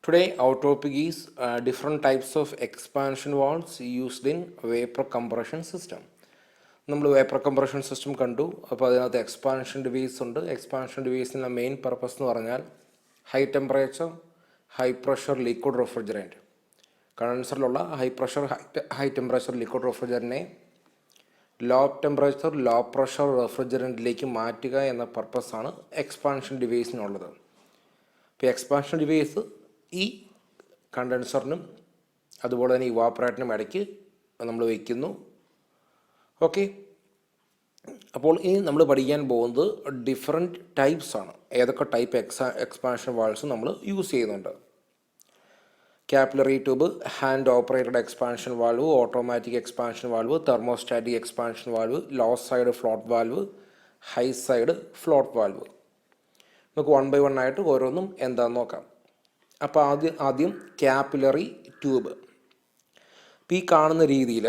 Today, our topic is different types of expansion valves used in vapor compression system. നമ്മൾ vapour compression system കണ്ടു. അപ്പോൾ അതിനകത്ത് expansion device ഉണ്ട്. Expansion ഡിവൈസിൻ്റെ main purpose എന്ന് പറഞ്ഞാൽ high temperature high pressure liquid refrigerant, കണ്ടൻസറിലുള്ള high temperature liquid റെഫ്രിജറൻറ്റിനെ ലോ ടെമ്പറേച്ചർ ലോ പ്രഷർ റെഫ്രിജറൻറ്റിലേക്ക് മാറ്റുക എന്ന പർപ്പസാണ് എക്സ്പാൻഷൻ ഡിവൈസിനുള്ളത്. ഇപ്പോൾ എക്സ്പാൻഷൻ ഡിവൈസ് ഈ കണ്ടൻസറിനും അതുപോലെ തന്നെ ഇവാപ്പറേറ്ററിനും ഇടയ്ക്ക് നമ്മൾ വയ്ക്കുന്നു. ഓക്കെ, അപ്പോൾ ഇനി നമ്മൾ പഠിക്കാൻ പോകുന്നത് ഡിഫറെൻറ്റ് ടൈപ്സ് ആണ്. ഏതൊക്കെ ടൈപ്പ് എക്സ്പാൻഷൻ വാൾവ്സ് നമ്മൾ യൂസ് ചെയ്യുന്നുണ്ട്. Capillary tube, hand operated expansion valve, automatic expansion valve, thermostatic expansion valve, low side float valve, high side float valve. നമുക്ക് 1 by 1 ആയിട്ട് ഓരോന്നും എന്താണെന്ന് നോക്കാം. അപ്പോൾ ആദ്യം കാപ്പിലറി ട്യൂബ്. ഇപ്പോൾ ഈ കാണുന്ന രീതിയിൽ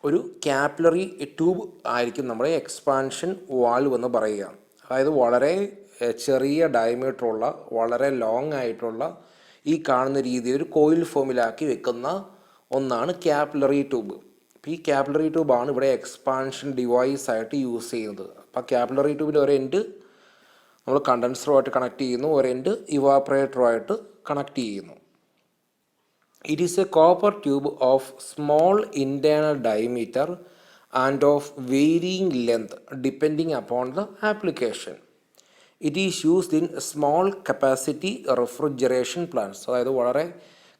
ഒരു കാപ്പിലറി ട്യൂബ് ആയിരിക്കും നമ്മുടെ എക്സ്പാൻഷൻ വാൽവ് എന്ന് പറയുക. അതായത് വളരെ ചെറിയ ഡയമീറ്ററുള്ള വളരെ ലോങ് ആയിട്ടുള്ള ഈ കാണുന്ന രീതിയിൽ ഒരു കോയിൽ ഫോമിലാക്കി വെക്കുന്ന ഒന്നാണ് കാപ്പിലറി ട്യൂബ്. അപ്പോൾ ഈ കാപ്പിലറി ട്യൂബാണ് ഇവിടെ എക്സ്പാൻഷൻ ഡിവൈസ് ആയിട്ട് യൂസ് ചെയ്യുന്നത്. അപ്പോൾ കാപ്പിലറി ട്യൂബിൻ്റെ ഒരു എൻഡ് നമ്മൾ കണ്ടൻസറുമായിട്ട് കണക്ട് ചെയ്യുന്നു, ഒരു എൻഡ് ഇവാപ്പറേറ്ററുമായിട്ട് കണക്ട് ചെയ്യുന്നു. It is a copper tube of small internal diameter and of varying length depending upon the application. It is used in small capacity refrigeration plants. അതായത് വളരെ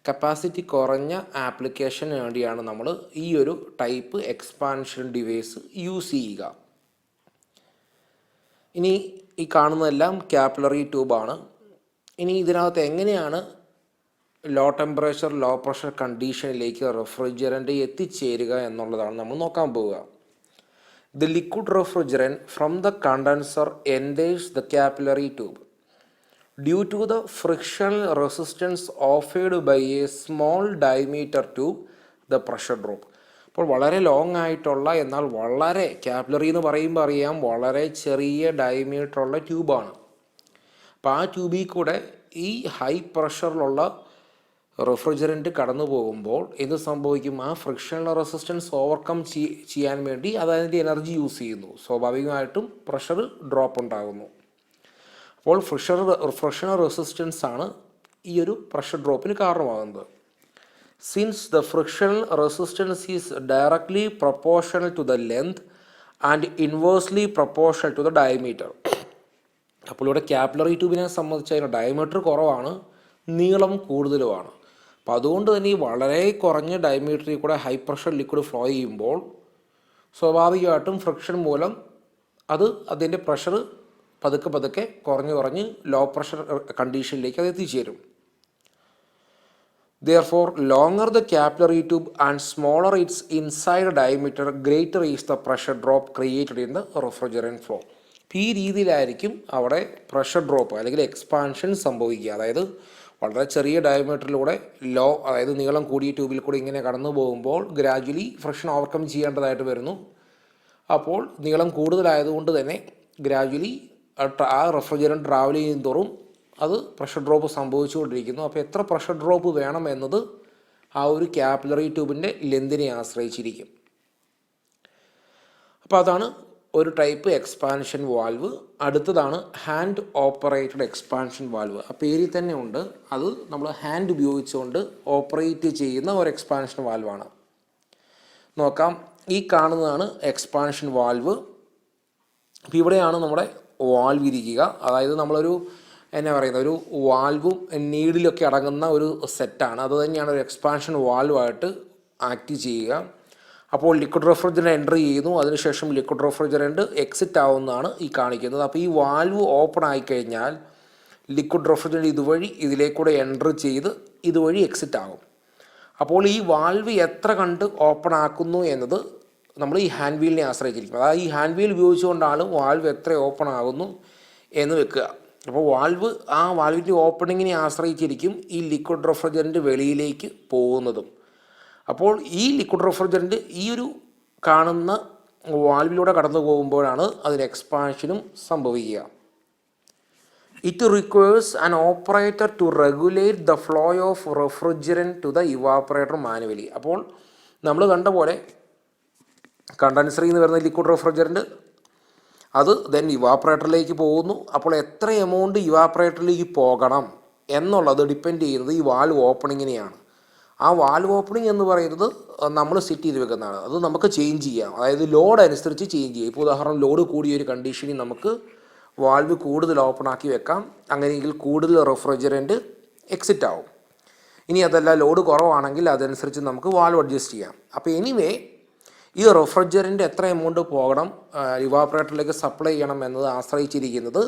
capacity കുറഞ്ഞ ആപ്ലിക്കേഷന് വേണ്ടിയാണ് നമ്മൾ ഈ ഒരു ടൈപ്പ് എക്സ്പാൻഷൻ ഡിവൈസ് യൂസ് ചെയ്യുക. ഇനി ഈ കാണുന്നതെല്ലാം കാപ്പിലറി ട്യൂബാണ്. ഇനി ഇതിനകത്ത് എങ്ങനെയാണ് ലോ ടെമ്പറേച്ചർ ലോ പ്രഷർ കണ്ടീഷനിലേക്ക് റെഫ്രിജറൻറ്റ് എത്തിച്ചേരുക എന്നുള്ളതാണ് നമ്മൾ നോക്കാൻ പോവുക. The liquid refrigerant from the condenser enters the capillary tube due to the frictional resistance offered by a small diameter tube the pressure drop. അപ്പോൾ വളരെ ലോങ് ആയിട്ടുള്ള എന്നാൽ വളരെ കാപ്പിലറി എന്ന് പറയുമ്പോൾ അറിയാം വളരെ ചെറിയ ഡയമീറ്ററുള്ള ട്യൂബാണ്. അപ്പോൾ ആ ട്യൂബിൽ കൂടെ ഈ ഹൈ പ്രഷറിലുള്ള റെഫ്രിജറൻറ്റ് കടന്നു പോകുമ്പോൾ എന്ത് സംഭവിക്കും? ആ ഫ്രിക്ഷണൽ റെസിസ്റ്റൻസ് ഓവർകം ചെയ്യാൻ വേണ്ടി അത് അതിൻ്റെ എനർജി യൂസ് ചെയ്യുന്നു. സ്വാഭാവികമായിട്ടും പ്രഷർ ഡ്രോപ്പ് ഉണ്ടാകുന്നു. അപ്പോൾ ഫ്രിക്ഷണൽ റെസിസ്റ്റൻസ് ആണ് ഈ ഒരു പ്രഷർ ഡ്രോപ്പിന് കാരണമാകുന്നത്. Since the frictional resistance is directly proportional to the length and inversely proportional to the diameter. അപ്പോൾ ഇവിടെ കാപ്പിലറി ട്യൂബിനെ സംബന്ധിച്ച് അതിന് ഡയമീറ്റർ കുറവാണ്, നീളം കൂടുതലുമാണ്. അപ്പോൾ അതുകൊണ്ട് തന്നെ ഈ വളരെ കുറഞ്ഞ ഡയമീറ്ററിൽ കൂടെ ഹൈ പ്രഷർ ലിക്വിഡ് ഫ്ലോ ചെയ്യുമ്പോൾ സ്വാഭാവികമായിട്ടും ഫ്രിക്ഷൻ മൂലം അതിൻ്റെ പ്രഷർ പതുക്കെ കുറഞ്ഞ് ലോ പ്രഷർ കണ്ടീഷനിലേക്ക് അത് എത്തിച്ചേരും. Therefore, longer the capillary tube and smaller its inside diameter, greater is the pressure drop created in the refrigerant flow. ഈ രീതിയിലായിരിക്കും അവിടെ പ്രഷർ ഡ്രോപ്പ് അല്ലെങ്കിൽ എക്സ്പാൻഷൻ സംഭവിക്കുക. അതായത് വളരെ ചെറിയ ഡയമീറ്ററിലൂടെ അതായത് നീളം കൂടിയ ട്യൂബിൽ കൂടി ഇങ്ങനെ കടന്നു പോകുമ്പോൾ ഗ്രാജുവലി ഫ്രിക്ഷൻ ഓവർകം ചെയ്യേണ്ടതായിട്ട് വരുന്നു. അപ്പോൾ നീളം കൂടുതലായതുകൊണ്ട് തന്നെ ഗ്രാജുവലി ആ റെഫ്രിജറൻറ്റ് ട്രാവൽ ചെയ്യും തോറും അത് പ്രഷർ ഡ്രോപ്പ് സംഭവിച്ചുകൊണ്ടിരിക്കുന്നു. അപ്പോൾ എത്ര പ്രഷർ ഡ്രോപ്പ് വേണം എന്നത് ആ ഒരു കാപ്പിലറി ട്യൂബിൻ്റെ ലെന്തിനെ ആശ്രയിച്ചിരിക്കും. അപ്പോൾ അതാണ് ഒരു ടൈപ്പ് എക്സ്പാൻഷൻ വാൽവ്. അടുത്തതാണ് ഹാൻഡ് ഓപ്പറേറ്റഡ് എക്സ്പാൻഷൻ വാൽവ്. ആ പേരിൽ തന്നെ ഉണ്ട്, അത് നമ്മൾ ഹാൻഡ് ഉപയോഗിച്ചുകൊണ്ട് ഓപ്പറേറ്റ് ചെയ്യുന്ന ഒരു എക്സ്പാൻഷൻ വാൽവാണ്. നോക്കാം, ഈ കാണുന്നതാണ് എക്സ്പാൻഷൻ വാൽവ്. അപ്പോൾ ഇവിടെയാണ് നമ്മുടെ വാൽവ് ഇരിക്കുക. അതായത് നമ്മളൊരു ഒരു വാൽവും നീഡിലൊക്കെ അടങ്ങുന്ന ഒരു സെറ്റാണ്. അത് തന്നെയാണ് ഒരു എക്സ്പാൻഷൻ വാൽവായിട്ട് ആക്ട് ചെയ്യുക. അപ്പോൾ ലിക്വിഡ് റെഫ്രിജറൻറ്റ് എൻ്റർ ചെയ്യുന്നു, അതിനുശേഷം ലിക്വിഡ് റെഫ്രിജറൻറ്റ് എക്സിറ്റ് ആവുന്നതാണ് ഈ കാണിക്കുന്നത്. അപ്പോൾ ഈ വാൽവ് ഓപ്പൺ ആയിക്കഴിഞ്ഞാൽ ലിക്വിഡ് റെഫ്രിജറൻറ്റ് ഇതുവഴി ഇതിലേക്കൂടെ എൻ്റർ ചെയ്ത് ഇതുവഴി എക്സിറ്റ് ആകും. അപ്പോൾ ഈ വാൽവ് എത്ര കണ്ട് ഓപ്പൺ ആക്കുന്നു എന്നത് നമ്മൾ ഈ ഹാൻഡ് വീലിനെ ആശ്രയിച്ചിരിക്കും. അതായത് ഈ ഹാൻഡ് വീൽ ഉപയോഗിച്ചുകൊണ്ടാണ് വാൽവ് എത്ര ഓപ്പൺ ആകുന്നു എന്ന് വെക്കുക. അപ്പോൾ ആ വാൽവിൻ്റെ ഓപ്പണിങ്ങിനെ ആശ്രയിച്ചിരിക്കും ഈ ലിക്വിഡ് റെഫ്രിജറൻറ്റ് വെളിയിലേക്ക് പോകുന്നതും. അപ്പോൾ ഈ ലിക്വിഡ് റെഫ്രിജറൻറ്റ് ഈ ഒരു കാണുന്ന വാൽവിലൂടെ കടന്നു പോകുമ്പോഴാണ് അതിന് എക്സ്പാൻഷനും സംഭവിക്കുക. It requires an operator to regulate the flow of refrigerant to the evaporator manually. അപ്പോൾ നമ്മൾ കണ്ട പോലെ കണ്ടൻസറിൽ നിന്ന് വരുന്ന ലിക്വിഡ് റെഫ്രിജറൻറ്റ് അത് ദെൻ ഇവാപ്പറേറ്ററിലേക്ക് പോകുന്നു. അപ്പോൾ എത്ര എമൗണ്ട് ഇവാപ്പറേറ്ററിലേക്ക് പോകണം എന്നുള്ളത് ഡിപ്പെൻഡ് ചെയ്യുന്നത് ഈ വാൽവ് ഓപ്പണിങ്ങിനെയാണ്. ആ വാൽവ് ഓപ്പണിംഗ് എന്ന് പറയുന്നത് നമ്മൾ സെറ്റ് ചെയ്ത് വെക്കുന്നതാണ്. അത് നമുക്ക് ചേഞ്ച് ചെയ്യാം, അതായത് ലോഡ് അനുസരിച്ച് ചേഞ്ച് ചെയ്യാം. ഇപ്പോൾ ഉദാഹരണം ലോഡ് കൂടിയ ഒരു കണ്ടീഷനിൽ നമുക്ക് വാൽവ് കൂടുതൽ ഓപ്പൺ ആക്കി വെക്കാം, അങ്ങനെയെങ്കിൽ കൂടുതൽ റെഫ്രിജറൻറ്റ് എക്സിറ്റ് ആവും. ഇനി അതല്ല ലോഡ് കുറവാണെങ്കിൽ അതനുസരിച്ച് നമുക്ക് വാൽവ് അഡ്ജസ്റ്റ് ചെയ്യാം. അപ്പോൾ എനിവേ ഈ റെഫ്രിജറൻറ്റ് എത്ര എമൗണ്ട് പോകണം ഇവാപ്പറേറ്ററിലേക്ക് സപ്ലൈ ചെയ്യണം എന്നത് ആശ്രയിച്ചിരിക്കുന്നത്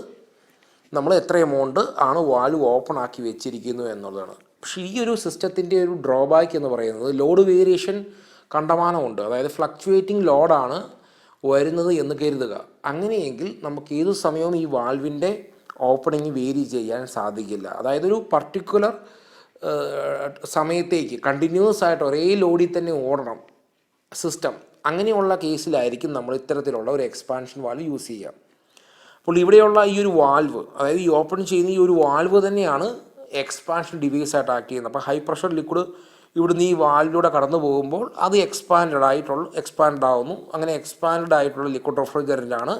നമ്മൾ എത്ര എമൗണ്ട് ആണ് വാൽവ് ഓപ്പൺ ആക്കി വെച്ചിരിക്കുന്നു എന്നുള്ളതാണ്. പക്ഷേ ഈ ഒരു സിസ്റ്റത്തിൻ്റെ ഒരു ഡ്രോബാക്ക് എന്ന് പറയുന്നത് ലോഡ് വേരിയേഷൻ കണ്ടമാനമുണ്ട്. അതായത് ഫ്ലക്ച്വേറ്റിംഗ് ലോഡാണ് വരുന്നത് എന്ന് കരുതുക. അങ്ങനെയെങ്കിൽ നമുക്ക് ഏതു സമയവും ഈ വാൽവിൻ്റെ ഓപ്പണിങ് വേരി ചെയ്യാൻ സാധിക്കില്ല. അതായത് ഒരു പർട്ടിക്കുലർ സമയത്തേക്ക് കണ്ടിന്യൂസ് ആയിട്ട് ഒരേ ലോഡിൽ തന്നെ ഓടണം സിസ്റ്റം. അങ്ങനെയുള്ള കേസിലായിരിക്കും നമ്മൾ ഇത്തരത്തിലുള്ള ഒരു എക്സ്പാൻഷൻ വാൽവ് യൂസ് ചെയ്യുക. അപ്പോൾ ഇവിടെയുള്ള ഈ ഒരു വാൽവ്, അതായത് ഈ ഓപ്പൺ ചെയ്യുന്ന ഈ ഒരു വാൽവ് തന്നെയാണ് എക്സ്പാൻഷൻ ഡിവൈസായിട്ട് ആക്ട് ചെയ്യുന്നത്. അപ്പോൾ ഹൈ പ്രഷർ ലിക്വിഡ് ഇവിടുന്ന് ഈ വാൽവിലൂടെ കടന്നു പോകുമ്പോൾ അത് എക്സ്പാൻഡ് ആവുന്നു. അങ്ങനെ എക്സ്പാൻഡ് ആയിട്ടുള്ള ലിക്വിഡ് റെഫ്രിജറൻ്റാണ്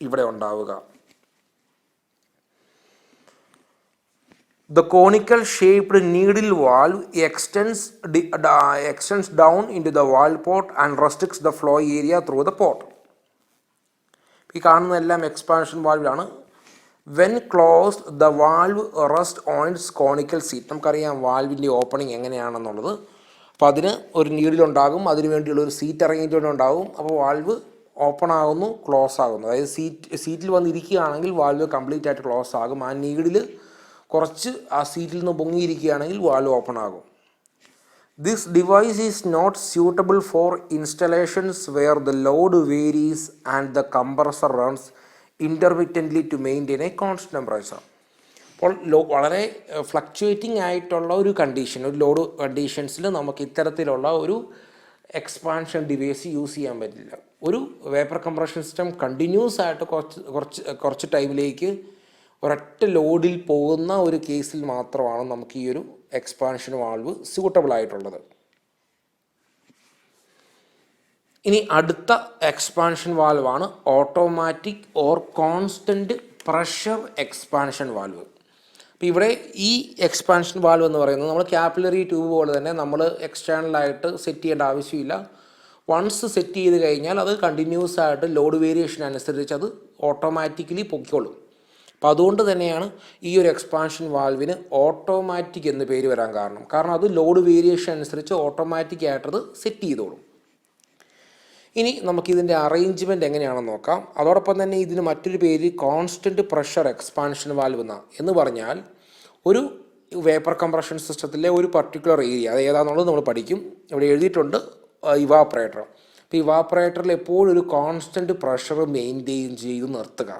ഇവിടെ ഉണ്ടാവുക. The conical shaped needle valve extends down into the valve port and restricts the flow area through the port. ഈ കാണുന്നതെല്ലാം എക്സ്പാൻഷൻ വാൽവിലാണ്. When closed the valve rest on its conical seat. നമുക്കറിയാം വാൽവിൻ്റെ ഓപ്പണിംഗ് എങ്ങനെയാണെന്നുള്ളത്. അപ്പോൾ അതിന് ഒരു നീഡിലുണ്ടാകും, അതിനു വേണ്ടിയുള്ളൊരു സീറ്റ് അറേഞ്ച്മെൻറ്റ് ഉണ്ടാകും. അപ്പോൾ വാൽവ് ഓപ്പൺ ആകുന്നു, ക്ലോസ് ആകുന്നു. അതായത് സീറ്റിൽ വന്നിരിക്കുകയാണെങ്കിൽ വാൽവ് കംപ്ലീറ്റ് ആയിട്ട് ക്ലോസ് ആകും. ആ നീഡിൽ കുറച്ച് ആ സീറ്റിൽ നിന്ന് പൊങ്ങിയിരിക്കുകയാണെങ്കിൽ വാൽവ് ഓപ്പൺ ആകും. This device is not suitable for installations where the load varies and the compressor runs intermittently to maintain a constant temperature. അപ്പോൾ വളരെ ഫ്ലക്ച്വേറ്റിംഗ് ആയിട്ടുള്ള ഒരു കണ്ടീഷൻ, ഒരു ലോഡ് കണ്ടീഷൻസിൽ നമുക്ക് ഇത്തരത്തിലുള്ള ഒരു എക്സ്പാൻഷൻ ഡിവൈസ് യൂസ് ചെയ്യാൻ പറ്റില്ല. ഒരു വേപ്പർ കംപ്രഷൻ സിസ്റ്റം കണ്ടിന്യൂസ് ആയിട്ട് കുറച്ച് ടൈമിലേക്ക് ഒരൊറ്റ ലോഡിൽ പോകുന്ന ഒരു കേസിൽ മാത്രമാണ് നമുക്ക് ഈ ഒരു എക്സ്പാൻഷൻ വാൾവ് സ്യൂട്ടബിൾ ആയിട്ടുള്ളത്. ഇനി അടുത്ത എക്സ്പാൻഷൻ വാൽവാണ് automatic or constant pressure expansion valve. അപ്പോൾ ഇവിടെ ഈ എക്സ്പാൻഷൻ വാൽവ് എന്ന് പറയുന്നത് നമ്മൾ ക്യാപ്പിലറി ട്യൂബ് പോലെ തന്നെ നമ്മൾ എക്സ്റ്റേണലായിട്ട് സെറ്റ് ചെയ്യേണ്ട ആവശ്യമില്ല. വൺസ് സെറ്റ് ചെയ്ത് കഴിഞ്ഞാൽ അത് കണ്ടിന്യൂസ് ആയിട്ട് ലോഡ് വേരിയേഷൻ അനുസരിച്ച് അത് ഓട്ടോമാറ്റിക്കലി പൊയ്ക്കോളും. അപ്പോൾ അതുകൊണ്ട് തന്നെയാണ് ഈ ഒരു എക്സ്പാൻഷൻ വാൽവിന് ഓട്ടോമാറ്റിക് എന്ന് പേര് വരാൻ കാരണം അത് ലോഡ് വേരിയേഷൻ അനുസരിച്ച് ഓട്ടോമാറ്റിക് ആയിട്ടത് സെറ്റ് ചെയ്തോളും. ഇനി നമുക്കിതിൻ്റെ അറേഞ്ച്മെൻറ്റ് എങ്ങനെയാണെന്ന് നോക്കാം. അതോടൊപ്പം തന്നെ ഇതിന് മറ്റൊരു പേര് കോൺസ്റ്റൻറ്റ് പ്രഷർ എക്സ്പാൻഷൻ വാൽവ് എന്ന് പറഞ്ഞാൽ ഒരു വേപ്പർ കംപ്രഷൻ സിസ്റ്റത്തിലെ ഒരു പർട്ടിക്കുലർ ഏരിയ, അത് ഏതാണെന്നുള്ളത് നമ്മൾ പഠിക്കും. ഇവിടെ എഴുതിയിട്ടുണ്ട് ഇവാപ്പറേറ്റർ. അപ്പോൾ ഇവാപ്പറേറ്ററിൽ എപ്പോഴും ഒരു കോൺസ്റ്റൻറ്റ് പ്രഷർ മെയിൻറ്റെയിൻ ചെയ്ത് നിർത്തുക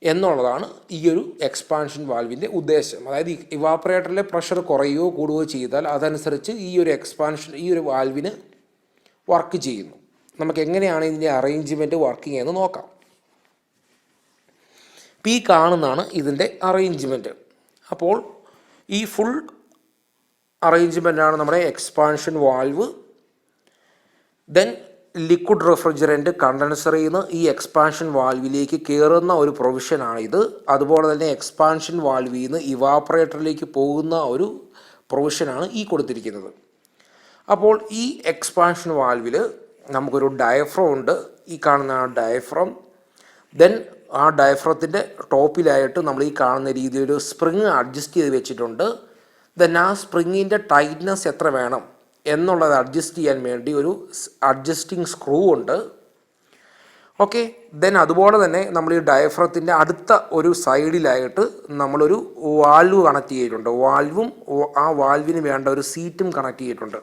എന്നുള്ളതാണ് ഈ ഒരു എക്സ്പാൻഷൻ വാൽവിൻ്റെ ഉദ്ദേശം. അതായത് ഇവാപ്പറേറ്ററിലെ പ്രഷർ കുറയുകയോ കൂടുകയോ ചെയ്താൽ അതനുസരിച്ച് ഈ ഒരു വാൽവിന് വർക്ക് ചെയ്യുന്നു. നമുക്ക് എങ്ങനെയാണ് ഇതിൻ്റെ അറേഞ്ച്മെൻറ്റ് വർക്കിംഗ് എന്ന് നോക്കാം. ഈ കാണുന്നതാണ് ഇതിൻ്റെ അറേഞ്ച്മെൻറ്റ്. അപ്പോൾ ഈ ഫുൾ അറേഞ്ച്മെൻറ്റാണ് നമ്മുടെ expansion valve. Then liquid refrigerant കണ്ടൻസറിൽ നിന്ന് ഈ എക്സ്പാൻഷൻ വാൽവിലേക്ക് കയറുന്ന ഒരു പ്രൊവിഷനാണിത്. അതുപോലെ തന്നെ എക്സ്പാൻഷൻ വാൽവിൽ നിന്ന് ഇവാപ്പറേറ്ററിലേക്ക് പോകുന്ന ഒരു പ്രൊവിഷനാണ് ഈ കൊടുത്തിരിക്കുന്നത്. അപ്പോൾ ഈ എക്സ്പാൻഷൻ വാൽവിൽ നമുക്കൊരു ഡയഫ്രം ഉണ്ട്. ഈ കാണുന്ന ഡയഫ്രം. ദെൻ ആ ഡയഫ്രത്തിൻ്റെ ടോപ്പിലായിട്ട് നമ്മൾ ഈ കാണുന്ന രീതിയിൽ ഒരു സ്പ്രിങ് അഡ്ജസ്റ്റ് ചെയ്ത് വെച്ചിട്ടുണ്ട്. ദെൻ ആ സ്പ്രിങ്ങിൻ്റെ ടൈറ്റ്നെസ് എത്ര വേണം എന്നുള്ളത് അഡ്ജസ്റ്റ് ചെയ്യാൻ വേണ്ടി ഒരു അഡ്ജസ്റ്റിംഗ് സ്ക്രൂ ഉണ്ട്. ഓക്കെ. ദെൻ അതുപോലെ തന്നെ നമ്മൾ ഈ ഡയഫ്രത്തിൻ്റെ അടുത്ത ഒരു സൈഡിലായിട്ട് നമ്മളൊരു വാൽവ് കണക്ട് ചെയ്തിട്ടുണ്ട്. വാൽവും ആ വാൽവിന് വേണ്ട ഒരു സീറ്റും കണക്ട് ചെയ്തിട്ടുണ്ട്.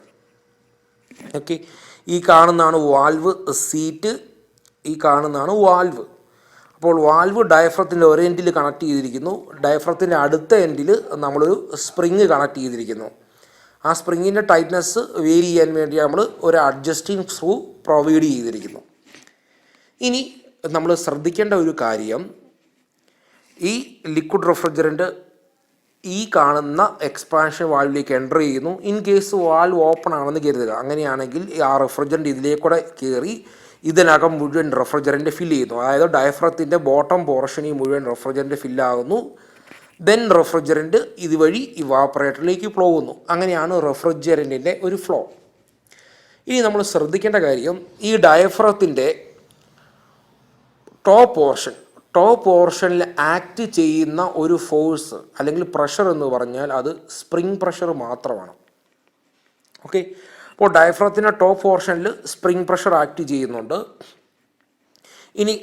ഓക്കെ. ഈ കാണുന്നതാണ് വാൽവ് സീറ്റ്, ഈ കാണുന്നതാണ് വാൽവ്. അപ്പോൾ വാൽവ് ഡയഫ്രത്തിൻ്റെ ഒരു എൻഡിൽ കണക്ട് ചെയ്തിരിക്കുന്നു. ഡയഫ്രത്തിൻ്റെ അടുത്ത എൻഡിൽ നമ്മളൊരു സ്പ്രിങ് കണക്ട് ചെയ്തിരിക്കുന്നു. ആ സ്പ്രിങ്ങിൻ്റെ ടൈറ്റ്നെസ് വേരി ചെയ്യാൻ വേണ്ടി നമ്മൾ ഒരു അഡ്ജസ്റ്റിംഗ് സ്ക്രൂ പ്രൊവൈഡ് ചെയ്തിരിക്കുന്നു. ഇനി നമ്മൾ ശ്രദ്ധിക്കേണ്ട ഒരു കാര്യം, ഈ ലിക്വിഡ് റെഫ്രിജറൻറ്റ് ഈ കാണുന്ന എക്സ്പാൻഷൻ വാൽവിലേക്ക് എൻ്റർ ചെയ്യുന്നു. ഇൻ കേസ് വാൽവ് ഓപ്പൺ ആണെന്ന് കരുതുക. അങ്ങനെയാണെങ്കിൽ ആ റെഫ്രിജറൻറ്റ് ഇതിലേക്കൂടെ കയറി ഇതിനകം മുഴുവൻ റെഫ്രിജറൻറ്റ് ഫില്ല് ചെയ്യുന്നു. അതായത് ഡയഫ്രത്തിൻ്റെ ബോട്ടം പോർഷനിൽ മുഴുവൻ റെഫ്രിജറൻറ്റ് ഫില്ലാകുന്നു. ദെൻ റെഫ്രിജറൻറ്റ് ഇതുവഴി ഇവാപ്പറേറ്ററിലേക്ക് ഫ്ലോ ചെയ്യുന്നു. അങ്ങനെയാണ് റെഫ്രിജറൻറ്റിൻ്റെ ഒരു ഫ്ലോ. ഇനി നമ്മൾ ശ്രദ്ധിക്കേണ്ട കാര്യം, ഈ ഡയഫ്രത്തിൻ്റെ ടോപ്പ് പോർഷനിൽ ആക്ട് ചെയ്യുന്ന ഒരു ഫോഴ്സ് അല്ലെങ്കിൽ പ്രഷർ എന്ന് പറഞ്ഞാൽ അത് സ്പ്രിംഗ് പ്രഷർ മാത്രമാണ്. ഓക്കെ, അപ്പോൾ ഡയഫ്രത്തിൻ്റെ ടോപ്പ് പോർഷനിൽ സ്പ്രിംഗ് പ്രഷർ ആക്ട് ചെയ്യുന്നുണ്ട്. ഇനി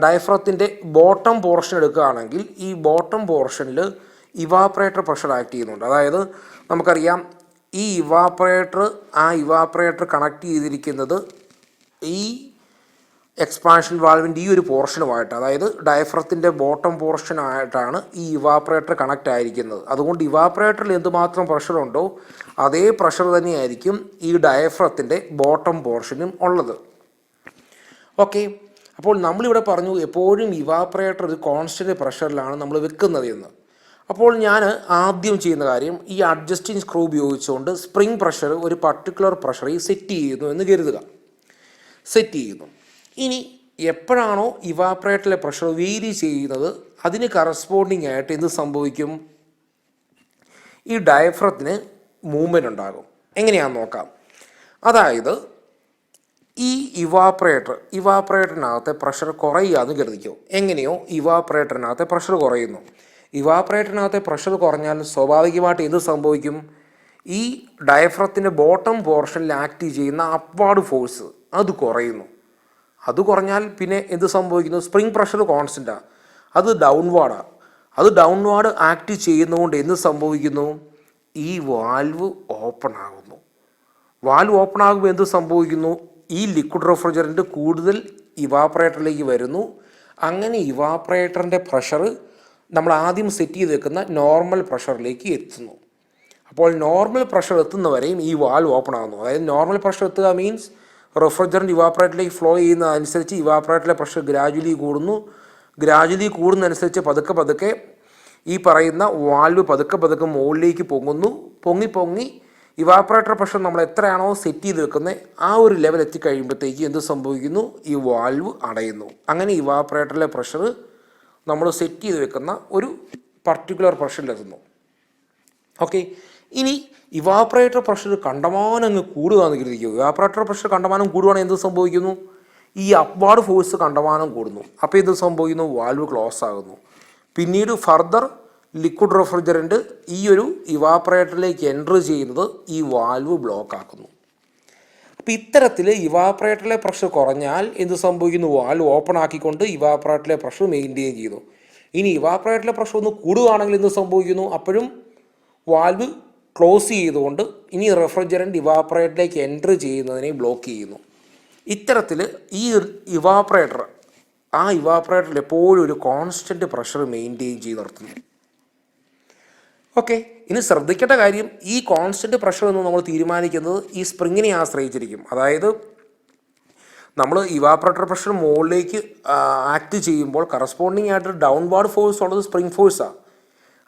ഡയഫ്രത്തിൻ്റെ ബോട്ടം പോർഷൻ എടുക്കുകയാണെങ്കിൽ ഈ ബോട്ടം പോർഷനിൽ ഇവാപ്പറേറ്റർ പ്രഷർ ആക്ട് ചെയ്യുന്നുണ്ട്. അതായത് നമുക്കറിയാം ഈ ഇവാപ്പറേറ്റർ കണക്ട് ചെയ്തിരിക്കുന്നത് ഈ എക്സ്പാൻഷൻ വാൽവിൻ്റെ ഈ ഒരു പോർഷനുമായിട്ട്, അതായത് ഡയഫ്രത്തിൻ്റെ ബോട്ടം പോർഷനായിട്ടാണ് ഈ ഇവാപ്പറേറ്റർ കണക്റ്റ് ആയിരിക്കുന്നത്. അതുകൊണ്ട് ഇവാപ്പറേറ്ററിൽ എന്തുമാത്രം പ്രഷറുണ്ടോ അതേ പ്രഷർ തന്നെയായിരിക്കും ഈ ഡയഫ്രത്തിൻ്റെ ബോട്ടം പോർഷനും ഉള്ളത്. ഓക്കെ, അപ്പോൾ നമ്മളിവിടെ പറഞ്ഞു എപ്പോഴും ഇവാപ്പറേറ്റർ ഒരു കോൺസ്റ്റൻ്റ് പ്രഷറിലാണ് നമ്മൾ വെക്കുന്നത് എന്ന്. അപ്പോൾ ഞാൻ ആദ്യം ചെയ്യുന്ന കാര്യം, ഈ അഡ്ജസ്റ്റിംഗ് സ്ക്രൂ ഉപയോഗിച്ചുകൊണ്ട് സ്പ്രിംഗ് പ്രഷർ ഒരു പർട്ടിക്കുലർ പ്രഷറിൽ സെറ്റ് ചെയ്യുന്നു എന്ന് കരുതുക. സെറ്റ് ചെയ്യുന്നു. ഇനി എപ്പോഴാണോ ഇവാപ്പറേറ്ററിലെ പ്രഷർ വേരി ചെയ്യുന്നത് അതിന് കറസ്പോണ്ടിങ് ആയിട്ട് എന്ത് സംഭവിക്കും? ഈ ഡയഫ്രത്തിന് മൂവ്മെൻറ്റ് ഉണ്ടാകും. എങ്ങനെയാണെന്ന് നോക്കാം. അതായത് ഈ ഇവാപ്പറേറ്ററിനകത്തെ പ്രഷർ കുറയുകയെന്ന് കരുതിക്കോ. എങ്ങനെയോ ഇവാപ്പറേറ്ററിനകത്തെ പ്രഷർ കുറയുന്നു. ഇവാപ്പറേറ്ററിനകത്തെ പ്രഷർ കുറഞ്ഞാൽ സ്വാഭാവികമായിട്ട് എന്ത് സംഭവിക്കും? ഈ ഡയഫ്രത്തിൻ്റെ ബോട്ടം പോർഷനിൽ ആക്ട് ചെയ്യുന്ന അപ്വാർഡ് ഫോഴ്സ് അത് കുറയുന്നു. അത് കുറഞ്ഞാൽ പിന്നെ എന്ത് സംഭവിക്കുന്നു? സ്പ്രിംഗ് പ്രഷർ കോൺസ്റ്റൻ്റാണ്, അത് ഡൗൺവാർഡാണ്. അത് ഡൗൺവാർഡ് ആക്ട് ചെയ്യുന്നതുകൊണ്ട് എന്ത് സംഭവിക്കുന്നു? ഈ വാൽവ് ഓപ്പൺ ആകുന്നു. വാൽവ് ഓപ്പൺ ആകുമ്പോൾ എന്ത് സംഭവിക്കുന്നു? ഈ ലിക്വിഡ് റെഫ്രിജറൻറ്റ് കൂടുതൽ ഇവാപ്പറേറ്ററിലേക്ക് വരുന്നു. അങ്ങനെ ഇവാപ്പറേറ്ററിൻ്റെ പ്രഷർ നമ്മൾ ആദ്യം സെറ്റ് ചെയ്ത് വെക്കുന്ന നോർമൽ പ്രഷറിലേക്ക് എത്തുന്നു. അപ്പോൾ നോർമൽ പ്രഷർ എത്തുന്നവരെയും ഈ വാൽവ് ഓപ്പൺ ആകുന്നു. അതായത് നോർമൽ പ്രഷർ എത്തുക മീൻസ് റെഫ്രിജറൻറ്റ് ഇവാപ്പറേറ്ററിലേക്ക് ഫ്ലോ ചെയ്യുന്നതനുസരിച്ച് ഇവാപ്പറേറ്ററിലെ പ്രഷർ ഗ്രാജുവലി കൂടുന്നതനുസരിച്ച് പതുക്കെ ഈ പറയുന്ന വാൽവ് പതുക്കെ മുകളിലേക്ക് പൊങ്ങി ഇവാപ്പറേറ്റർ പ്രഷർ നമ്മൾ എത്രയാണോ സെറ്റ് ചെയ്ത് വെക്കുന്നത് ആ ഒരു ലെവൽ എത്തിക്കഴിയുമ്പോഴത്തേക്ക് എന്ത് സംഭവിക്കുന്നു? ഈ വാൽവ് അടയുന്നു. അങ്ങനെ ഇവാപ്പറേറ്ററിലെ പ്രഷർ നമ്മൾ സെറ്റ് ചെയ്ത് വെക്കുന്ന ഒരു പർട്ടിക്കുലർ പ്രഷറിലെത്തുന്നു. ഓക്കെ, ഇനി ഇവാപ്പറേറ്റർ പ്രഷർ കണ്ടമാനം അങ്ങ് കൂടുകയെന്ന് കരുതിക്കുക. ഇവാപ്പറേറ്റർ പ്രഷർ കണ്ടമാനം കൂടുകയാണെങ്കിൽ എന്ത് സംഭവിക്കുന്നു? ഈ അപ്വാർഡ് ഫോഴ്സ് കണ്ടമാനം കൂടുന്നു. അപ്പോൾ എന്ത് സംഭവിക്കുന്നു? വാൽവ് ക്ലോസ് ആകുന്നു. പിന്നീട് ഫർദർ ലിക്വിഡ് റെഫ്രിജറൻറ്റ് ഈ ഒരു ഇവാപ്പറേറ്ററിലേക്ക് എൻ്റർ ചെയ്യുന്നത് ഈ വാൽവ് ബ്ലോക്ക് ആക്കുന്നു. അപ്പോൾ ഇത്തരത്തിൽ ഇവാപ്പറേറ്ററിലെ പ്രഷർ കുറഞ്ഞാൽ എന്ത് സംഭവിക്കുന്നു? വാൽവ് ഓപ്പൺ ആക്കിക്കൊണ്ട് ഇവാപ്പറേറ്ററിലെ പ്രഷർ മെയിൻറ്റെയിൻ ചെയ്യുന്നു. ഇനി ഇവാപ്പറേറ്ററിലെ പ്രഷർ ഒന്ന് കൂടുകയാണെങ്കിൽ എന്ത് സംഭവിക്കുന്നു? അപ്പോഴും വാൽവ് ക്ലോസ് ചെയ്തുകൊണ്ട് ഇനി റെഫ്രിജറൻറ്റ് ഇവാപ്പറേറ്ററിലേക്ക് എൻ്റർ ചെയ്യുന്നതിനെ ബ്ലോക്ക് ചെയ്യുന്നു. ഇത്തരത്തിൽ ഈ ഇവാപ്പറേറ്ററിൽ എപ്പോഴും ഒരു കോൺസ്റ്റൻറ്റ് പ്രഷർ മെയിൻറ്റെയിൻ ചെയ്ത് നിർത്തുന്നു. ഓക്കെ, ഇനി ശ്രദ്ധിക്കേണ്ട കാര്യം, ഈ കോൺസ്റ്റൻറ്റ് പ്രഷർ എന്ന് നമ്മൾ തീരുമാനിക്കുന്നത് ഈ സ്പ്രിങ്ങിനെ ആശ്രയിച്ചിരിക്കും. അതായത് നമ്മൾ ഇവാപ്പറേറ്റർ പ്രഷർ മുകളിലേക്ക് ആക്ട് ചെയ്യുമ്പോൾ കറസ്പോണ്ടിങ് ആയിട്ട് ഡൗൺവാർഡ് ഫോഴ്സ് ഉള്ളത് സ്പ്രിംഗ് ഫോഴ്സാണ്.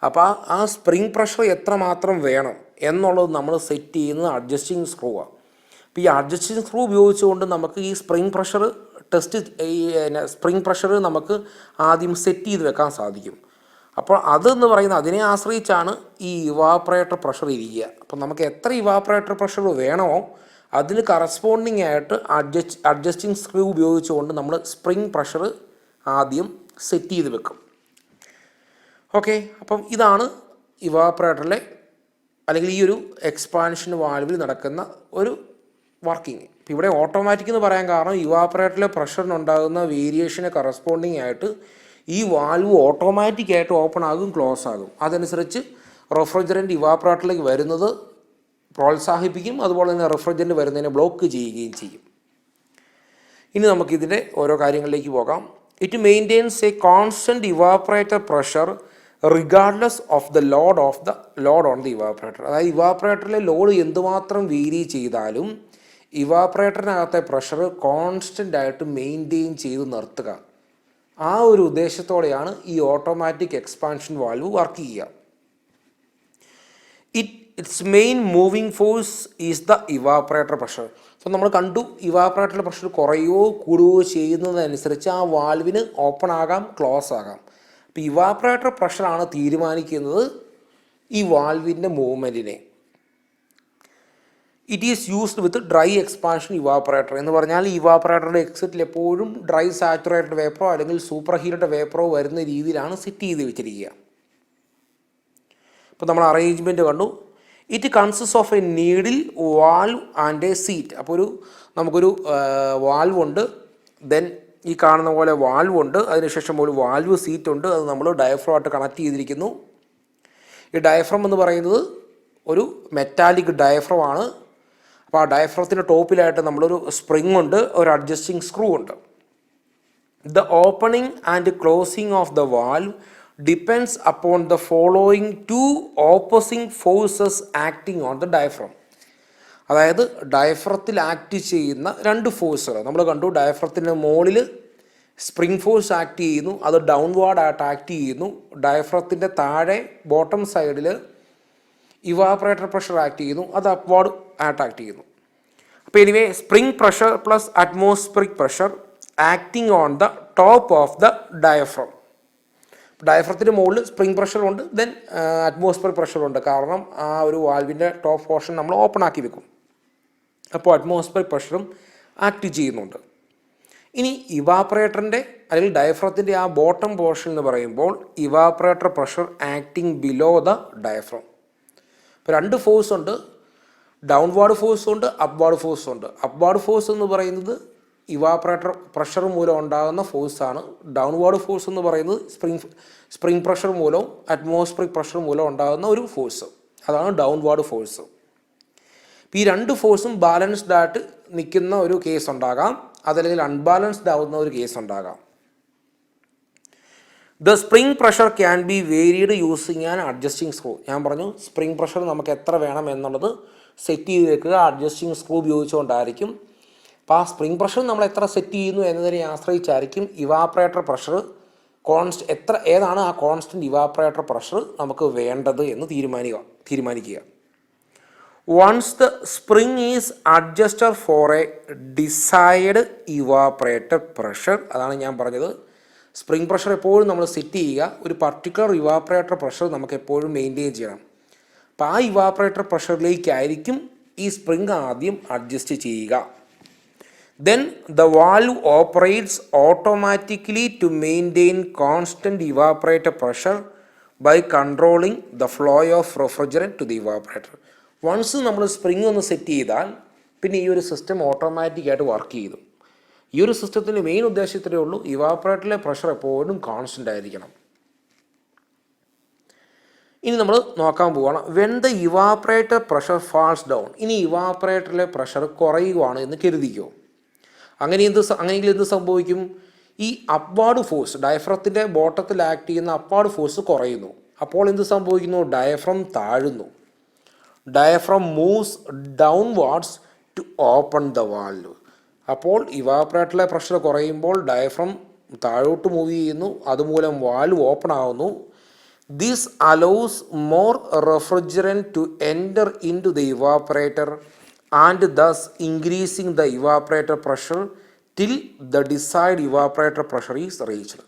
അപ്പോൾ ആ സ്പ്രിംഗ് പ്രഷർ എത്രമാത്രം വേണം എന്നുള്ളത് നമ്മൾ സെറ്റ് ചെയ്യുന്നത് അഡ്ജസ്റ്റിംഗ് സ്ക്രൂ ആണ്. അപ്പോൾ ഈ അഡ്ജസ്റ്റിംഗ് സ്ക്രൂ ഉപയോഗിച്ചുകൊണ്ട് നമുക്ക് ഈ സ്പ്രിംഗ് പ്രഷർ നമുക്ക് ആദ്യം സെറ്റ് ചെയ്ത് വെക്കാൻ സാധിക്കും. അപ്പോൾ അതെന്ന് പറയുന്നത് അതിനെ ആശ്രയിച്ചാണ് ഈ ഇവാപ്പറേറ്റർ പ്രഷർ ഇരിക്കുക. അപ്പോൾ നമുക്ക് എത്ര ഇവാപ്പറേറ്റർ പ്രഷർ വേണമോ അതിന് കറസ്പോണ്ടിങ് ആയിട്ട് അഡ്ജസ്റ്റിംഗ് സ്ക്രൂ ഉപയോഗിച്ചുകൊണ്ട് നമ്മൾ സ്പ്രിംഗ് പ്രഷർ ആദ്യം സെറ്റ് ചെയ്ത് വെക്കും. ഓക്കെ, അപ്പം ഇതാണ് ഇവാപ്പറേറ്ററിലെ അല്ലെങ്കിൽ ഈ ഒരു എക്സ്പാൻഷൻ വാൽവിൽ നടക്കുന്ന ഒരു വർക്കിംഗ്. ഇപ്പോൾ ഇവിടെ ഓട്ടോമാറ്റിക് എന്ന് പറയാൻ കാരണം ഇവാപ്പറേറ്ററിലെ പ്രഷറിനുണ്ടാകുന്ന വേരിയേഷന് കറസ്പോണ്ടിങ് ആയിട്ട് ഈ വാൽവ് ഓട്ടോമാറ്റിക്കായിട്ട് ഓപ്പൺ ആകും, ക്ലോസ് ആകും. അതനുസരിച്ച് റെഫ്രിജറൻറ്റ് ഇവാപ്പറേറ്ററിലേക്ക് വരുന്നത് പ്രോത്സാഹിപ്പിക്കും, അതുപോലെ തന്നെ റെഫ്രിജറൻറ്റ് വരുന്നതിനെ ബ്ലോക്ക് ചെയ്യുകയും ചെയ്യും. ഇനി നമുക്കിതിൻ്റെ ഓരോ കാര്യങ്ങളിലേക്ക് പോകാം. It maintains A constant evaporator pressure regardless of the load on the evaporator. അതായത് ഇവാപ്പറേറ്ററിലെ ലോഡ് എന്തുമാത്രം വേരി ചെയ്താലും ഇവാപ്പറേറ്ററിനകത്തെ പ്രഷർ കോൺസ്റ്റൻ്റ് ആയിട്ട് മെയിൻറ്റെയിൻ ചെയ്ത് നിർത്തുക. ആ ഒരു ഉദ്ദേശത്തോടെയാണ് ഈ ഓട്ടോമാറ്റിക് എക്സ്പാൻഷൻ വാൽവ് വർക്ക് ചെയ്യുക. It's main moving force is the evaporator pressure. അപ്പോൾ നമ്മൾ കണ്ടു ഇവാപ്പറേറ്ററിൻ്റെ പ്രഷർ കുറയുകയോ കൂടുകയോ ചെയ്യുന്നതനുസരിച്ച് ആ വാൽവിന് ഓപ്പൺ ആകാം, ക്ലോസ് ആകാം. അപ്പോൾ ഇവാപ്പറേറ്റർ പ്രഷറാണ് തീരുമാനിക്കുന്നത് ഈ വാൽവിൻ്റെ മൂവ്മെൻറ്റിനെ. It is used with dry expansion evaporator എന്ന് പറഞ്ഞാൽ ഇവാപ്പറേറ്ററുടെ എക്സിറ്റിൽ എപ്പോഴും ഡ്രൈ സാച്ചുറേറ്റഡ് വേപ്പറോ അല്ലെങ്കിൽ സൂപ്പർ ഹീറ്റഡ് വേപ്പറോ വരുന്ന രീതിയിലാണ് സെറ്റ് ചെയ്ത് വെച്ചിരിക്കുക. അപ്പോൾ നമ്മൾ അറേഞ്ച്മെൻറ്റ് കണ്ടു. It consist of A needle, valve and A seat. അപ്പോൾ നമുക്കൊരു വാൽവ് ഉണ്ട്, ദെൻ ഈ കാണുന്ന പോലെ വാൽവ് ഉണ്ട്, അതിനുശേഷം ഒരു വാൽവ് സീറ്റ് ഉണ്ട്. അത് നമ്മൾ ഡയഫ്രമായിട്ട് കണക്ട് ചെയ്തിരിക്കുന്നു. ഈ ഡയഫ്രം എന്ന് പറയുന്നത് ഒരു മെറ്റാലിക് ഡയഫ്രമാണ്. അപ്പോൾ ആ ഡയഫ്രത്തിൻ്റെ ടോപ്പിലായിട്ട് നമ്മളൊരു സ്പ്രിങ് ഉണ്ട്, ഒരു അഡ്ജസ്റ്റിംഗ് സ്ക്രൂ ഉണ്ട്. The opening and closing of the valve depends upon the following to opposing forces acting on the diaphragm. അതായത് ഡയഫ്രത്തിൽ ആക്ട് ചെയ്യുന്ന രണ്ട് ഫോഴ്സുകൾ നമ്മൾ കണ്ടു. ഡയഫ്രത്തിൻ്റെ മുകളിൽ സ്പ്രിംഗ് ഫോഴ്സ് ആക്ട് ചെയ്യുന്നു, അത് ഡൗൺവാർഡ് ആയിട്ട് ആക്ട് ചെയ്യുന്നു. ഡയഫ്രത്തിൻ്റെ താഴെ ബോട്ടം സൈഡിൽ ഇവാപ്പറേറ്റർ പ്രഷർ ആക്ട് ചെയ്യുന്നു, അത് അപ്വാർഡ് ആയിട്ട് ആക്ട് ചെയ്യുന്നു. അപ്പോൾ anyway spring pressure plus atmospheric pressure acting on the top of the diaphragm. ഡയഫ്രത്തിൻ്റെ മുകളിൽ സ്പ്രിംഗ് പ്രഷറുണ്ട്, ദെൻ അറ്റ്മോസ്ഫിയർ പ്രഷറുണ്ട്. കാരണം ആ ഒരു വാൽവിൻ്റെ ടോപ്പ് പോർഷൻ നമ്മൾ ഓപ്പൺ ആക്കി വെക്കും. അപ്പോൾ അറ്റ്മോസ്ഫിയർ പ്രഷറും ആക്ട് ചെയ്യുന്നുണ്ട്. ഇനി ഇവാപ്പറേറ്ററിൻ്റെ അല്ലെങ്കിൽ ഡയഫ്രത്തിൻ്റെ ആ ബോട്ടം പോർഷൻ എന്ന് പറയുമ്പോൾ evaporator pressure acting below the diaphragm. ഇപ്പോൾ രണ്ട് ഫോഴ്സ് ഉണ്ട്, ഡൗൺവാർഡ് ഫോഴ്സ് ഉണ്ട്, അപ്വാർഡ് ഫോഴ്സ് ഉണ്ട്. അപ്വാർഡ് ഫോഴ്സ് എന്ന് പറയുന്നത് ഇവാപ്പറേറ്റർ പ്രഷർ മൂലം ഉണ്ടാകുന്ന ഫോഴ്സാണ്. ഡൗൺവാർഡ് ഫോഴ്സ് എന്ന് പറയുന്നത് സ്പ്രിംഗ് പ്രഷർ മൂലവും അറ്റ്മോസ്ഫിയറിക് പ്രഷർ മൂലം ഉണ്ടാകുന്ന ഒരു ഫോഴ്സ്, അതാണ് ഡൗൺവാർഡ് ഫോഴ്സ്. ഈ രണ്ട് ഫോഴ്സും ബാലൻസ്ഡ് ആയിട്ട് നിൽക്കുന്ന ഒരു കേസ് ഉണ്ടാകാം, അതല്ലെങ്കിൽ അൺബാലൻസ്ഡ് ആവുന്ന ഒരു കേസ് ഉണ്ടാകാം. The spring pressure can be varied using an adjusting screw. ഞാൻ പറഞ്ഞു സ്പ്രിംഗ് പ്രഷർ നമുക്ക് എത്ര വേണം എന്നുള്ളത് സെറ്റ് ചെയ്ത് വെക്കുക അഡ്ജസ്റ്റിംഗ് സ്ക്രൂ ഉപയോഗിച്ചുകൊണ്ടായിരിക്കും. അപ്പോൾ ആ സ്പ്രിംഗ് പ്രഷർ നമ്മൾ എത്ര സെറ്റ് ചെയ്യുന്നു എന്നതിനെ ആശ്രയിച്ചായിരിക്കും ഇവാപ്പറേറ്റർ പ്രഷർ ഏതാണ് ആ കോൺസ്റ്റൻറ്റ് ഇവാപ്പറേറ്റർ പ്രഷർ നമുക്ക് വേണ്ടത് എന്ന് തീരുമാനിക്കുക. Once the spring is adjusted for a desired evaporator pressure, അതാണ് ഞാൻ പറഞ്ഞത്. സ്പ്രിംഗ് പ്രഷർ എപ്പോഴും നമ്മൾ സെറ്റ് ചെയ്യുക, ഒരു പർട്ടിക്കുലർ ഇവാപ്പറേറ്റർ പ്രഷർ നമുക്ക് എപ്പോഴും മെയിൻറ്റെയിൻ ചെയ്യണം. അപ്പോൾ ആ ഇവാപ്പറേറ്റർ പ്രഷറിലേക്കായിരിക്കും ഈ സ്പ്രിംഗ് ആദ്യം അഡ്ജസ്റ്റ് ചെയ്യുക. Then the valve operates automatically to maintain constant evaporator pressure by controlling the flow of refrigerant to the evaporator. Once നമ്മൾ സ്പ്രിംഗ് ഒന്ന് സെറ്റ് ചെയ്താൽ പിന്നെ ഈ ഒരു സിസ്റ്റം ഓട്ടോമാറ്റിക്കായിട്ട് വർക്ക് ചെയ്തു. ഈ ഒരു സിസ്റ്റത്തിൻ്റെ മെയിൻ ഉദ്ദേശത്തിലേ ഉള്ളൂ ഇവാപ്പറേറ്ററിലെ പ്രഷർ എപ്പോഴും കോൺസ്റ്റൻ്റ് ആയിരിക്കണം. ഇനി നമ്മൾ നോക്കാൻ പോവുകയാണ് when the evaporator pressure false down. ഇനി ഇവാപ്പറേറ്ററിലെ പ്രഷർ കുറയുകയാണ് എന്ന് കരുതിക്കോ. അങ്ങനെയെങ്കിൽ എന്ത് സംഭവിക്കും? ഈ അപ്വാർഡ് ഫോഴ്സ് ഡയഫ്രത്തിൻ്റെ ബോട്ടത്തിൽ ആക്ട് ചെയ്യുന്ന അപ്വാർഡ് ഫോഴ്സ് കുറയുന്നു. അപ്പോൾ എന്ത് സംഭവിക്കുന്നു? ഡയഫ്രം താഴുന്നു. Diaphragm moves downwards to open the valve. അപ്പോൾ ഇവാപ്പറേറ്ററിലെ പ്രഷർ കുറയുമ്പോൾ ഡയഫ്രം താഴോട്ട് മൂവ് ചെയ്യുന്നു, അതുമൂലം വാൽവ് ഓപ്പൺ ആവുന്നു. This allows more refrigerant to enter into the evaporator and thus increasing the evaporator pressure till the desired evaporator pressure is reached.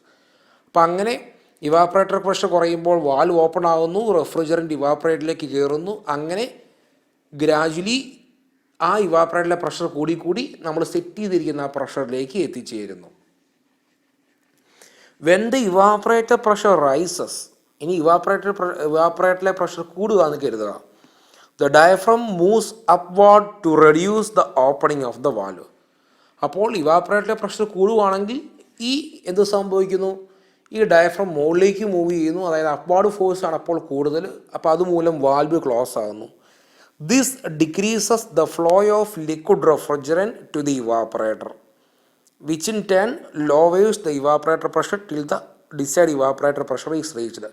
അപ്പം അങ്ങനെ evaporator pressure കുറയുമ്പോൾ വാൽവ് ഓപ്പൺ ആകുന്നു, refrigerant ഇവാപ്പറേറ്ററിലേക്ക് കയറുന്നു. അങ്ങനെ gradually ആ ഇവാപ്പറേറ്ററിലെ pressure കൂടി നമ്മൾ സെറ്റ് ചെയ്തിരിക്കുന്ന ആ പ്രഷറിലേക്ക് എത്തിച്ചേരുന്നു. When the evaporator pressure rises. ഇനി ഇവാപ്പറേറ്ററിലെ പ്രഷർ കൂടുക എന്ന് കരുതുക. The diaphragm moves upward to reduce the opening of the valve. അപ്പോൾ ഇവാപ്പറേറ്ററിലെ പ്രഷർ കൂടുകയാണെങ്കിൽ എന്ത് സംഭവിക്കുന്നു? ഈ ഡയഫ്രം മുകളിലേക്ക് മൂവ് ചെയ്യുന്നു, അതായത് അപ്വാർഡ് ഫോഴ്സ് ആണ് അപ്പോൾ കൂടുതൽ. അപ്പോൾ അതുമൂലം വാൽവ് ക്ലോസ് ആകുന്നു. This decreases the flow of liquid refrigerant to the evaporator which in turn lowers the evaporator pressure till the desired evaporator pressure is reached.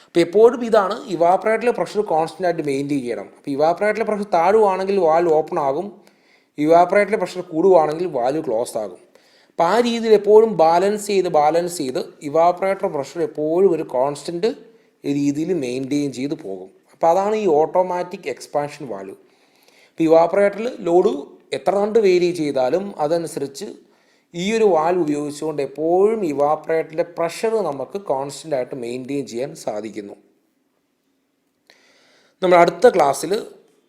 അപ്പോൾ എപ്പോഴും ഇതാണ് ഇവാപ്പറേറ്ററിലെ പ്രഷർ കോൺസ്റ്റൻ്റ് ആയിട്ട് മെയിൻറ്റെയിൻ ചെയ്യണം. അപ്പോൾ ഇവാപ്പറേറ്ററിലെ പ്രഷർ താഴുവാണെങ്കിൽ വാൽവ് ഓപ്പൺ ആകും, ഇവാപ്പറേറ്ററിലെ പ്രഷർ കൂടുവാണെങ്കിൽ വാൽവ് ക്ലോസ് ആകും. അപ്പോൾ ആ രീതിയിൽ എപ്പോഴും ബാലൻസ് ചെയ്ത് ഇവാപ്പറേറ്റർ പ്രഷർ എപ്പോഴും ഒരു കോൺസ്റ്റൻറ്റ് രീതിയിൽ മെയിൻറ്റെയിൻ ചെയ്ത് പോകും. അപ്പോൾ അതാണ് ഈ ഓട്ടോമാറ്റിക് എക്സ്പാൻഷൻ വാൽവ്. ഇപ്പോൾ ഇവാപ്പറേറ്ററിൽ ലോഡ് എത്ര കണ്ട് വേരി ചെയ്താലും അതനുസരിച്ച് ഈ ഒരു വാൽവ് ഉപയോഗിച്ചുകൊണ്ട് എപ്പോഴും ഇവാപ്പറേറ്ററിലെ പ്രഷർ നമുക്ക് കോൺസ്റ്റൻ്റ് ആയിട്ട് മെയിൻറ്റെയിൻ ചെയ്യാൻ സാധിക്കുന്നു. നമ്മൾ അടുത്ത ക്ലാസ്സിൽ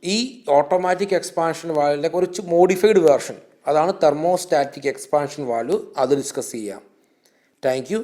ഈ ഓട്ടോമാറ്റിക് എക്സ്പാൻഷൻ വാൽവിൻ്റെ കുറച്ച് മോഡിഫൈഡ് വേർഷൻ, അതാണ് തെർമോസ്റ്റാറ്റിക് എക്സ്പാൻഷൻ വാൽവ്, അത് ഡിസ്കസ് ചെയ്യാം. Thank you.